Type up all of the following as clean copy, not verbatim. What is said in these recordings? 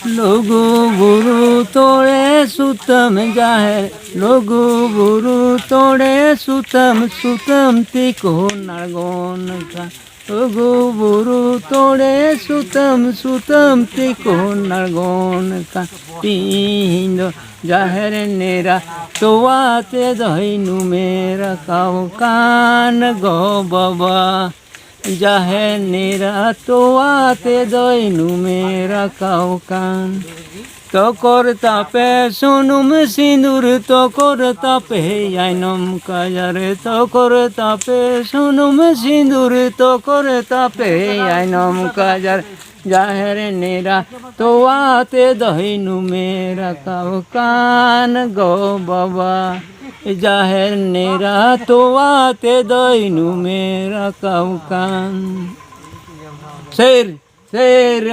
लोगो बुरु तोड़े सुतम जाहे लोगो बुरु तोड़े सुतम सुतम तिको नागोन का लोगो बुरु तोड़े सुतम सुतम तिको नागोन का तीन जाहर नेरा तोवाते दहीनु मेरा काव कान गो बाबा जाहे नेरा तोवाते दहीनु मेरा काव कान तो करता पे सोनुम सिंदूर तो करता पे आइनम काजारे तो करता पे सोनुम सिंदूर तो करता पे आइनम काजार जाहर नेरा तो आते दहीनु मेरा काव कान गो बाबा जाहर नेरा तो आते दहीनु मेरा काव कान शेर शेर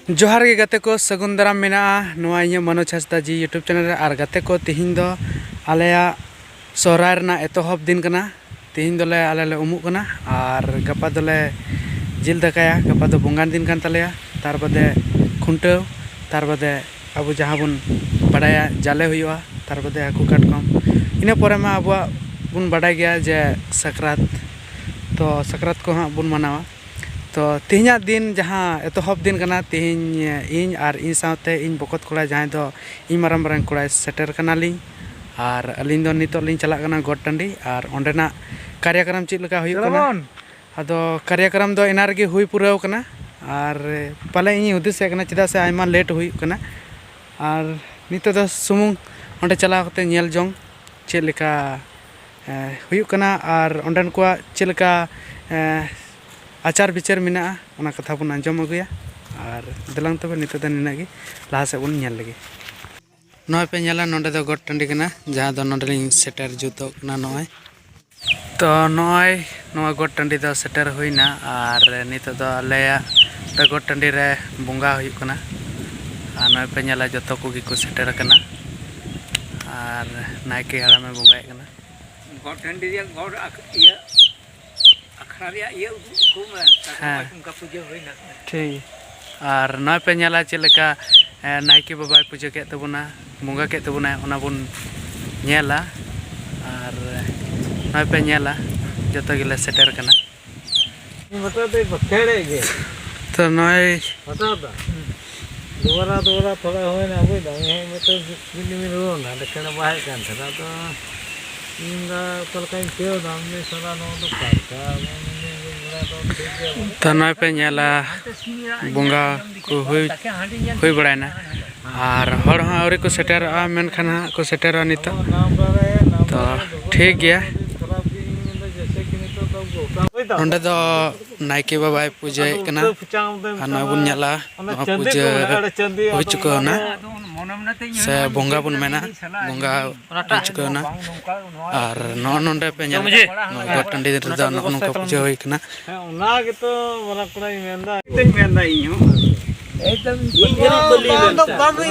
जोहार गे गाते को सगुन दाराम मेना नोआ इᱧ मनोज हांसदा जी यूट्यूब चैनल रे आर गाते को तिहिन दो आलेया सोहराय रना एतोहब दिन कना तिहिन दोले आले ले उमुक कना आर गपा दोले जिल दाकाया गपा दो बोंगान दिन कान तालेया तार बादे खुंटाव तार बादे अब जहाँ बन बाडाया जाले हुआ तार बादे हाकु काटकम इना परे मा अब बन बाडाय गया जे सकरात तो सकरात को हाँ बन मनावा तो तिहिना दिन जहाँ एतोहब दिन कना तिहिन इन आर इन साथे इन बकत कोड़ा जहाँ दो इन माराम माराम कोड़ा सेटर कना लिंग आर अलिंग दो नितो लिंग चला कना गोट टंडी आर ओंडेना कार्यक्रम चेद लका हुई कना आदो कार्यक्रम दो एना रगे हुई पुराव कना आर पाले इन हुदिसे कना चेदा से आयमा लेट हुई कना आर नितो दो सुमुंग ओंडे चला कते नेल जोंग चेद लका हुई कना आर ओंडन को चेद लका आचार विचार मेना ओना कथा बन आंजम अगुया और दलांग तबे नितो द निनागी लाहा से बन नेल लगे नय पे नेला नोंडे दो गोट टंडी कना जहां दो नोंडलिंग सेटर जुतो कना नय तो नय नोआ गोट टंडी दो सेटर हुईना और नितो दो आलेया द गोट टंडी रे बंगा हुई कना और नय पे नेला जतो को गिको सेटर कना और नायके हाड़ा में बंगाए कना गोट टंडी रे गोट इया ठीक और नय पे नेला चेलका नायके बाबा पूजा के तबना बंगा के तबना ओना बन नेला और नय पे नेला जतो गिले सेटर कना तो नय दोबारा दोबारा थोड़ा होए ना कोई दंग है मैं तो बिल्ली में रो ना देखना बाहर कान था तो इंगा कल कहीं क्यों दाम में सदा नो तो काटा तो नय पे नेला बंगा को हुई बड़ायना और हर हाँ और को सेटर मेनखान हाँ को सेटर नितो तो ठीक गया नोंडे दो नायके बाबा पूजा कना आना बुन नेला पूजा हुई चुकाना से बंगा बुन मेना बंगा हुई चुकाना और नोंडे पे नेला गोट टंडी रे दो नोंका पूजा हुई कना ओना के तो बड़ा कोई मेंदा इते मेंदा इयो एकदम तो बाबू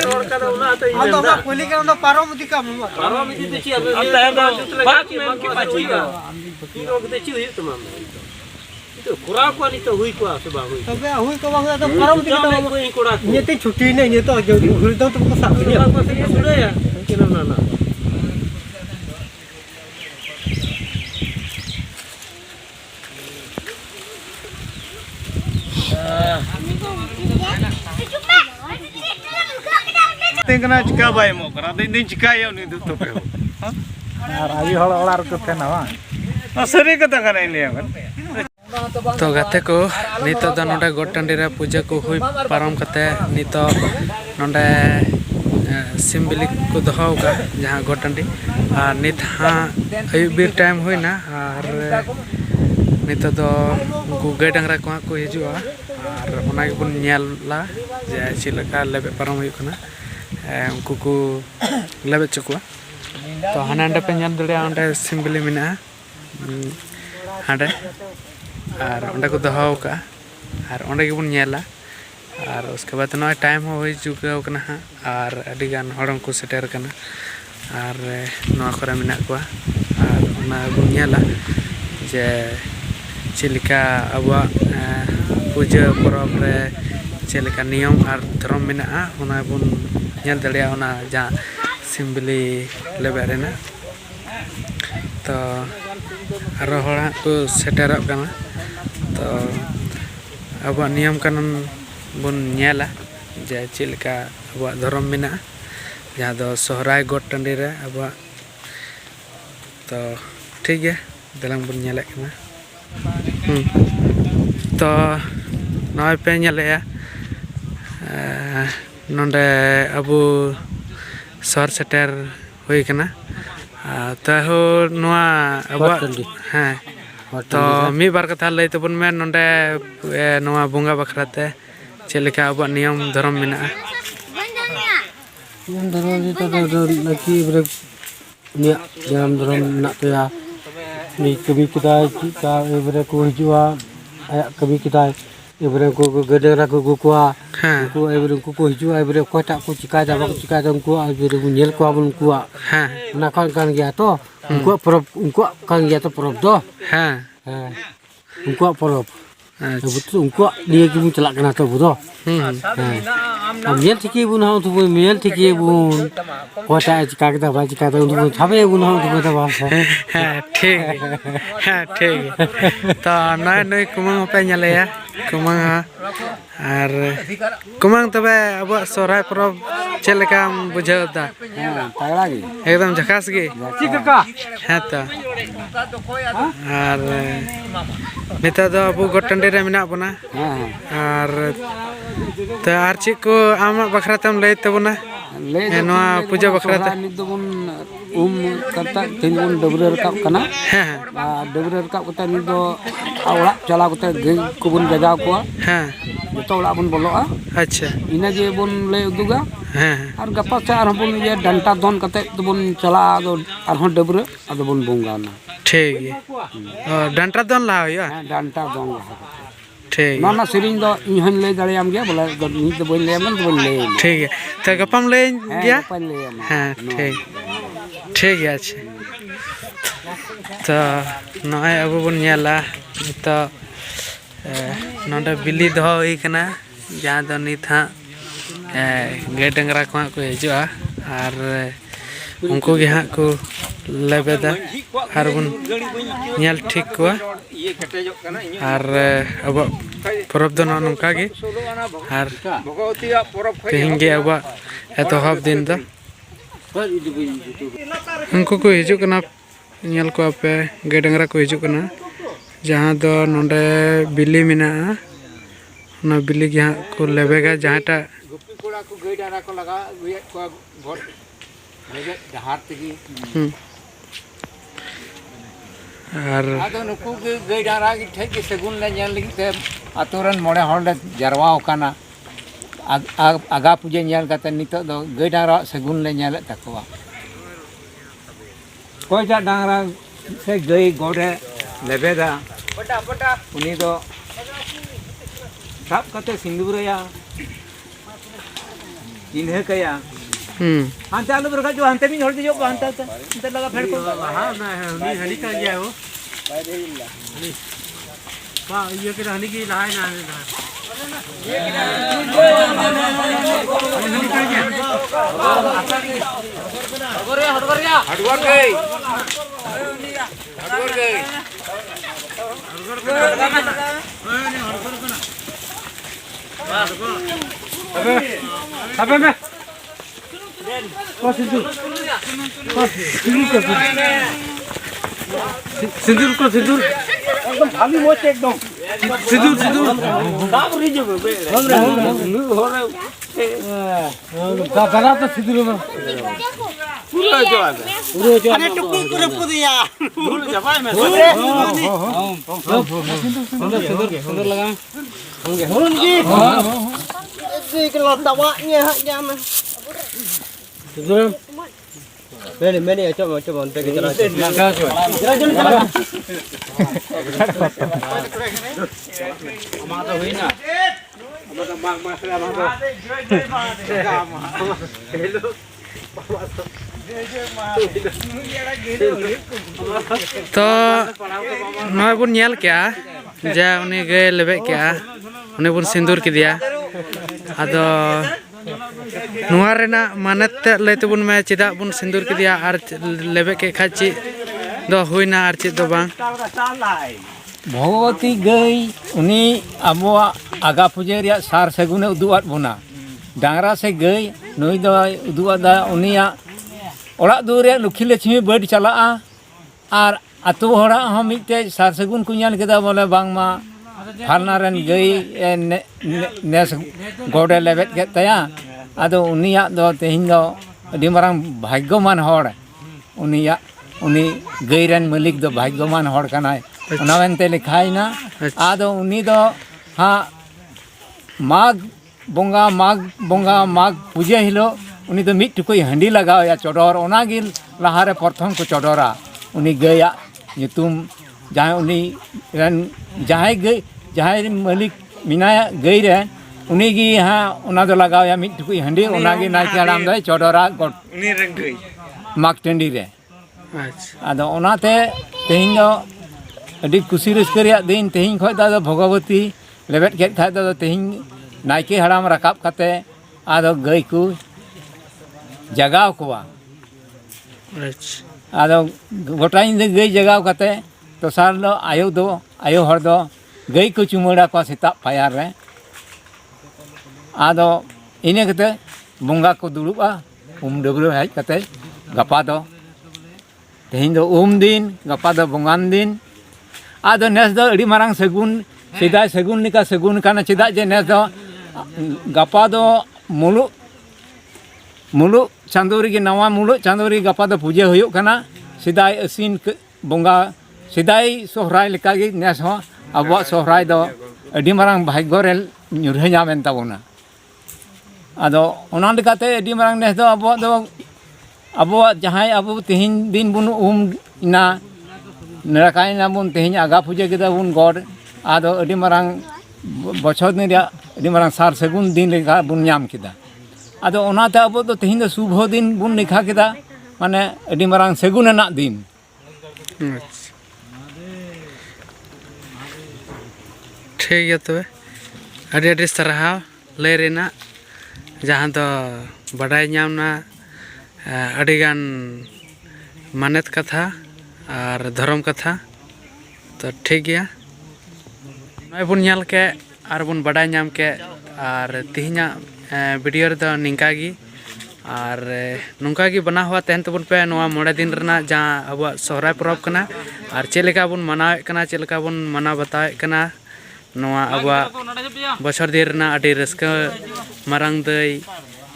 रोड का ओना तो मेंदा कोली के ओना पारोमती का पारोमती तो ची अब बात में के बाची का की रोग ते ची हुई तमाम तो कुरा को नहीं तो हुई को सुबह हुई तबे हुई को बाबू तो पारोमती का कोई कोड़ा ये ते छुट्टी नहीं ये तो जो हुई तो तुमको साथ में बात से सुने या कि ना ना तेंगना चिका बाय मो करा दिन चिका यो नि तो पे यार आवी हळ ओळार को थे ना सरी कथा करे ले तो गाते को नितो द नोडे गोट टंडी रे पूजा को हुई पारम कते नितो नोडे सिम्बली को दहाव का जहां गोट टंडी और नित हां अयुबीर टाइम हुईना और नितो दो उनको गाय डांगरा को हिजुआ और ओना के बन नेला जे चिलका लेबे पारम हुई कना उनको को लेबे चुकुआ तो हानांडे पे नेल दड़े ओंडे सिम्बली मिना हांडे और ओंडे को दहाव का और ओंडे के बन नेला और उसके बाद नय टाइम हो चुकाव कना और अडी गान हड़म को सेटर कना और नोआ करे मिना को और ओना बन नेला जे चिलिका अब पूजा परब रे ᱪᱮᱫ ᱞᱮᱠᱟ ᱱᱤᱭᱚᱢ ᱟᱨ ᱫᱷᱚᱨᱚᱢ ᱢᱮᱱᱟᱜᱼᱟ ᱚᱱᱟ ᱵᱚᱱ ᱧᱮᱞ ᱫᱟᱲᱮᱭᱟᱜᱼᱟ ᱚᱱᱟ ᱡᱟᱦᱟᱸ ᱥᱤᱢᱵᱤᱞᱤ ᱞᱮᱵᱮᱫ ᱨᱮᱱᱟᱜ ᱛᱚ ᱟᱨᱚ ᱦᱚᱲ ᱦᱟᱸᱜ ᱠᱚ ᱥᱮᱴᱮᱨᱚᱜ ᱠᱟᱱᱟ ᱛᱚ ᱟᱵᱚᱣᱟᱜ ᱱᱤᱭᱚᱢ ᱠᱟᱹᱱᱩᱱ ᱵᱚᱱ ᱧᱮᱞᱟ ᱡᱮ ᱪᱮᱫ ᱞᱮᱠᱟ ᱟᱵᱚᱣᱟᱜ ᱫᱷᱚᱨᱚᱢ ᱢᱮᱱᱟᱜᱼᱟ ᱡᱟᱦᱟᱸ ᱫᱚ ᱥᱚᱦᱨᱟᱭ ᱜᱚᱴ ᱴᱟᱺᱰᱤ ᱨᱮ ᱟᱵᱚᱣᱟᱜ ᱛᱚ ᱴᱷᱤक ᱜᱮᱭᱟ ᱫᱮᱞᱟᱝ ᱵᱚᱱ ᱧᱮᱞᱮᱫ ᱠᱟᱱᱟ ᱛᱚ ᱱᱚᱜᱼᱚᱭ ᱯᱮ ᱧᱮᱞᱮᱜᱼᱟ ᱱᱚᱰᱮ ᱟᱵᱚ ᱥᱚᱦᱚᱨ ᱥᱮᱴᱮᱨ ᱦᱩᱭ ᱠᱟᱱᱟ ᱛᱟᱹᱦᱩ ᱱᱚᱣᱟ ᱟᱵᱚᱣᱟᱜ ᱦᱮᱸ ᱛᱚ ᱢᱤᱫ ᱵᱟᱨ ᱠᱟᱛᱷᱟ ᱞᱟᱹᱭ ᱛᱟᱵᱚᱱ ᱢᱮ ᱱᱚᱰᱮ ᱱᱚᱣᱟ ᱵᱚᱸᱜᱟ ᱵᱟᱠᱷᱨᱟᱛᱮ ᱪᱮᱫ ᱞᱮᱠᱟ ᱟᱵᱚᱣᱟᱜ ᱱᱤᱭᱚᱢ ᱫᱷᱚᱨᱚᱢ ᱢᱮᱱᱟᱜᱼᱟ ᱱᱤᱭᱚᱢ ᱫᱷᱚᱨᱚᱢ ᱱᱟᱠᱤ ᱮᱵᱟᱨᱮ ᱩᱱᱤᱭᱟᱜ ᱡᱟᱱᱟᱢ ᱫᱷᱚᱨᱚᱢ ᱢᱮᱱᱟᱜ ᱛᱟᱭᱟ ᱩᱱᱤ ᱠᱟᱹᱢᱤ ᱠᱮᱫᱟᱭ ᱪᱮᱫᱠᱟ ᱮᱵᱟᱨᱮ ᱠᱚ ᱦᱤᱡᱩᱜᱼᱟ ᱟᱭᱟᱜ ᱠᱟᱹᱢᱤ ᱠᱮᱫᱟᱭ ᱮᱵᱟᱨᱮ ᱩᱱᱠᱩ ᱜᱟᱹᱭ ᱰᱟᱝᱨᱟ ᱠᱚ ᱟᱹᱜᱩ ᱠᱚᱣᱟ ᱩᱱᱠᱩ ᱮᱵᱟᱨᱮ ᱩᱱᱠᱩ ᱠᱚ ᱦᱤᱡᱩᱜᱼᱟ ᱮᱵᱟᱨᱮ ᱚᱠᱚᱭᱴᱟᱜ ᱠᱚ ᱪᱤᱠᱟᱭᱫᱟ ᱵᱟᱠᱚ ᱪᱤᱠᱟᱭᱫᱟ ᱩᱱᱠᱩᱣᱟᱜ ᱮᱵᱟᱨᱮ ᱵᱚᱱ ᱧᱮᱞ ᱠᱚᱣᱟ ᱵᱚᱱ ᱩᱱᱠᱩᱣᱟᱜ ᱚᱱᱟ ᱠᱟᱱ ᱜᱮᱭᱟ ᱛᱚ ᱩᱱᱠᱩᱣᱟᱜ ᱯᱚᱨᱚᱵᱽ ᱩᱱᱠᱩᱣᱟᱜ ᱠᱟᱱ ᱜᱮᱭᱟ ᱛᱚ ᱯᱚᱨᱚᱵᱽ ᱫᱚ ᱦᱮᱸ उनको परब उनको लिए की बुन चला करना तो बुरो अब मेल ठीक बुन हम तो मेल ठीक बुन कोटा चिका के दबा चिका तो उनको छाबे बुन हम तो दबा हाँ ठीक तो नय नय कुमांग पे ñaleया कुमांग और कुमांग तबे अब सोहराय परब चेक लेकाम बुझावदा तगड़ा गे एकदम झकास गे हाँ तो और नेता दो अब गोट टंडे रे मेना बना और तो आर चेक को आम बखरातेम लय तबना नोआ पूजा बखराते नित दोबन करता तीन बन डबरे रकाब कना डबरे रकाब कता नित दो ओड़ा चला कते गई को बन जगाव को जतो ओड़ा बन बोलोआ अच्छा इना जे बन लय उदुगा और गपा से आर बन ये डंटा दोन कते तो बन चला दो आर हन डबरे आदो बन बोंगाना ठीक है डंटा दोन ला होया डंटा दोन ला ठीक ना सिरिंग दो इहन ले दाड़ियाम गया बोला नित दो बन ले मन तो बन ले ठीक है तो गपम ले गया हां ठीक है अच्छा तो नय अब बन नेला तो नोडे बिली दो होई कना जहां दो नित हां गाय डंगरा को को हिजुआ और उनको के हां को लेबेदा और बन नेल ठीक को और अब परब दो नोंका गे और तेहिं गे अब एतहब दिन दो उनको को हिजु कना नेल को पे गाय डंगरा को हिजु कना जहां दो नोंडे बिली मेना ना बिली के हां को लेबेगा जहांटा गुप्पी कोड़ा को गाय डंगरा को लगा को भोट लेगे जहार तगी और आदो नुकु के गाय डंगरा की ठेक के सगुन ले नेल लगी ते आतोरन मोड़े हॉल जरवाओ काना आगा पूजे नेल कते नितो दो गाय डंगरा सगुन ले नेल तकवा कोई जा डंगरा से गाय गोड़े लेबेदा पटा उनी दो साब कते सिंदूरया इन्हे कया हांते आलू बरका जो हांते मिन हड़ जो हांता अंते लगा फेड़ को हां ना हनी हनी का गया हो वाह ये के हनी की लाए ना ये हनी का गया हड़वर गई अबे मैं सिंदूर को सिंदूर एकदम खाली मोच एकदम सिंदूर दाब री जो हो रहा दादा तो सिंदूर में पूरा जो अरे टुकु पूरा पुदिया भूल जपाए में सिंदूर लगा होंगे ऐसे के लतावाnya haknya mah Sudah. Meni coba untuk kita jalan. Mata huina. Mata masalah mata. Hello. तो नय बुन नेल क्या जा उनी गे लेबे क्या उनी बुन सिंदूर के दिया आदो नुआ रेना मानत ते लय तबुन मे चेदा बुन सिंदूर किदिया आर लेबे के खाची दो हुइना आर चे दो बांग भगवती गई उनी अबुआ आगा पूजा रिया सार सगुने उदुआत बोना डांगरा से गई नुई दो उदुआदा उनिया ओड़ा दुरे लुखी लक्ष्मी बड़ चला और अतु हड़ा हम मिते सार सगुन को ᱧᱮᱞ केदा बोले बांगमा फालना रन गई नेस गोडे लेबेट के तया आदो उनिया दो तेहिन दो अडी मारांग भाग्यमान हड़ उनिया उनी गई रन मालिक दो भाग्यमान हड़ कनाय उना मेनते लिखाइना आदो उनी दो हाँ माघ बोंगा माघ पूजा हिलो उनी दो मिट टुकुई हंडी लगाव या चोडोर ओनागी लहारे प्रथम को चोडोरा उनी गया nyutum जहाँ उनी रन जहाँ गई जहाँ मालिक मिनाया गई रन उनी गी हाँ उना दो लगाव या मिट टुकुई हंडी उनागी नाइके हराम दो चोडोरा गोट उनी रंग गई माघ टंडी रे अच्छा आदो ओनाते तेहिन दो अडी कुसी रस्कर दिन तेहिन खो दा भगवती लेबेट के खा दा तेहिन नाइके हराम रकाब कते आदो गई को जगाव कोवा अच्छा आदो गोटाइन दे गई जगाव कते तो सार दो आयो हर दो गई को चुमड़ा को सेता फायर रे आदो इने कते बंगा को दुड़ुबा डबरो हेज कते गपा दो तेहिन दो दिन गपा दो बंगान दिन आदो नेस दो अडी मारांग सगुन सिदा सगुन निका सगुन काना चिदा जे नेस दो गपा दो मुलु चांदोरी के नवा मुलु चांदोरी गपा दो पूजा हुयो कना सिदाई असीन बंगा सिदाई सोहराय लेका गे नेस हो अबवा सोहराय दो अडी मारांग भाग्य रे ᱧᱩᱨᱦᱟᱹ ᱧᱟᱢᱮᱱ ᱛᱟᱵᱚᱱᱟ आदो ओना लेकाते अडी मारांग नेस दो अबवा जहां अबो तेहिन दिन बुन ना नरकायना बुन तेहिन आगा पूजा केदा बुन गॉड आदो अडी मारांग बछर दिन रे अडी मारांग सार सगुन दिन लेका बुन ᱧᱟᱢ केदा आदो ओनाते अबो तो तेहिन दो शुभ दिन बुन लिखा केदा माने अडी मारांग सगुनना दिन ठीक है तो अड़ी अड़ी सरहाव लय रेना जहाँ तो बड़ाई नामना अड़ीगान मानत कथा और धर्म कथा तो ठीक गया नय बुन ᱧᱮᱞ के और बुन बड़ाई नाम के और तिहिना वीडियो रे दो निंका गी और नौका गी बना हुआ तहन तबन पे नवा मोड़े दिन रना जहाँ अब सोहराय परब कना और चेलेका बुन मनावे कना चेलेका बुन मना बतावे कना नवा अब बछर दिन रना अड़ी रस्का मारांग दई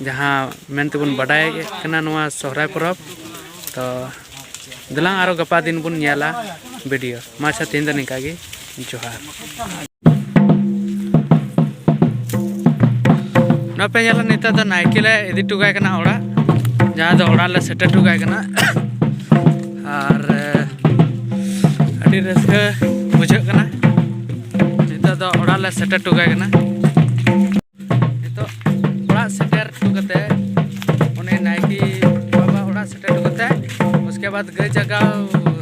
जहाँ मेनते बुन बड़ाय कना नवा सोहराय परब तो दिलांग आरो गपा दिन बुन ᱧᱮᱞᱟ वीडियो माछा तीन दिन निंका गी जोहार ना पे ᱧᱮᱞᱟ नेता तो नाइके ले इदी टुगाय कना ओड़ा जहाँ तो ओड़ा ले सेटर टुगाय कना और अड़ी रस्का बुझाग कना नेता तो ओड़ा ले सेटर टुगाय कना तो ओड़ा सेटर टुगते उन्हें नाइकी बाबा ओड़ा सेटर टुगते उसके बाद गई जगह